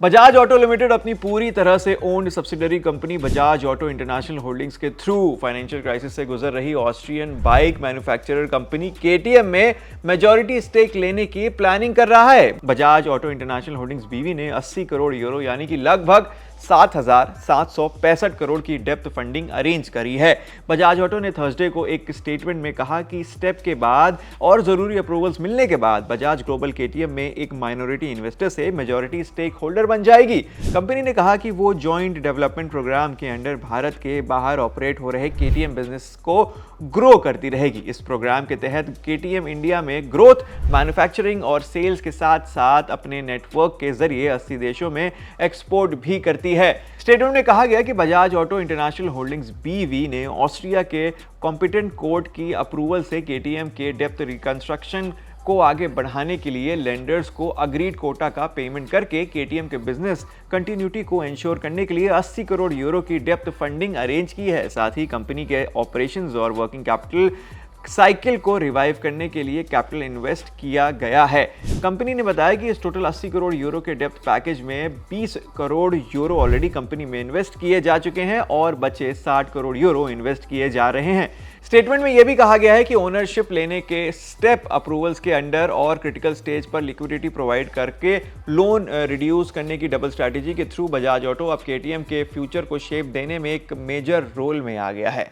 Bajaj auto limited अपनी पूरी तरह से owned subsidiary company Bajaj auto international holdings के थ्रू फाइनेंशियल क्राइसिस से गुजर रही Austrian bike manufacturer company KTM में मेजॉरिटी स्टेक लेने की प्लानिंग कर रहा है। बजाज ऑटो इंटरनेशनल होल्डिंग्स बीवी ने 80 करोड़ यूरो यानी कि लगभग 7,765 करोड़ की डेप्थ फंडिंग अरेंज करी है। बजाज ऑटो ने थर्सडे को एक स्टेटमेंट में कहा कि स्टेप के बाद और जरूरी अप्रूवल्स मिलने के बाद बजाज ग्लोबल केटीएम में एक माइनॉरिटी इन्वेस्टर से मेजॉरिटी स्टेक होल्डर बन जाएगी। कंपनी ने कहा कि वो जॉइंट डेवलपमेंट प्रोग्राम के अंडर भारत के बाहर ऑपरेट हो रहे केटीएम बिजनेस को ग्रो करती रहेगी। इस प्रोग्राम के तहत केटीएम इंडिया में ग्रोथ, मैन्युफैक्चरिंग और सेल्स के साथ साथ अपने नेटवर्क के जरिए 80 देशों में एक्सपोर्ट भी करती है। स्टेटमेंट में कहा गया कि बजाज ऑटो इंटरनेशनल होल्डिंग्स बीवी ने ऑस्ट्रिया के कॉम्पिटेंट कोर्ट की अप्रूवल से केटीएम के डेप्थ रिकंस्ट्रक्शन को आगे बढ़ाने के लिए लेंडर्स को अग्रीड कोटा का पेमेंट करके केटीएम के बिजनेस कंटिन्यूटी को इंश्योर करने के लिए 80 करोड़ यूरो की डेप्थ फंडिंग अरेंज की है। साथ ही कंपनी के ऑपरेशंस और वर्किंग कैपिटल साइकिल को रिवाइव करने के लिए कैपिटल इन्वेस्ट किया गया है। कंपनी ने बताया कि इस टोटल 80 करोड़ यूरो के डेप्थ पैकेज में 20 करोड़ यूरो ऑलरेडी कंपनी में इन्वेस्ट किए जा चुके हैं और बचे 60 करोड़ यूरो इन्वेस्ट किए जा रहे हैं। स्टेटमेंट में यह भी कहा गया है कि ओनरशिप लेने के स्टेप अप्रूवल्स के अंडर और क्रिटिकल स्टेज पर लिक्विडिटी प्रोवाइड करके लोन रिड्यूस करने की डबल स्ट्रैटेजी के थ्रू बजाज ऑटो अब केटीएम के फ्यूचर को शेप देने में एक मेजर रोल में आ गया है।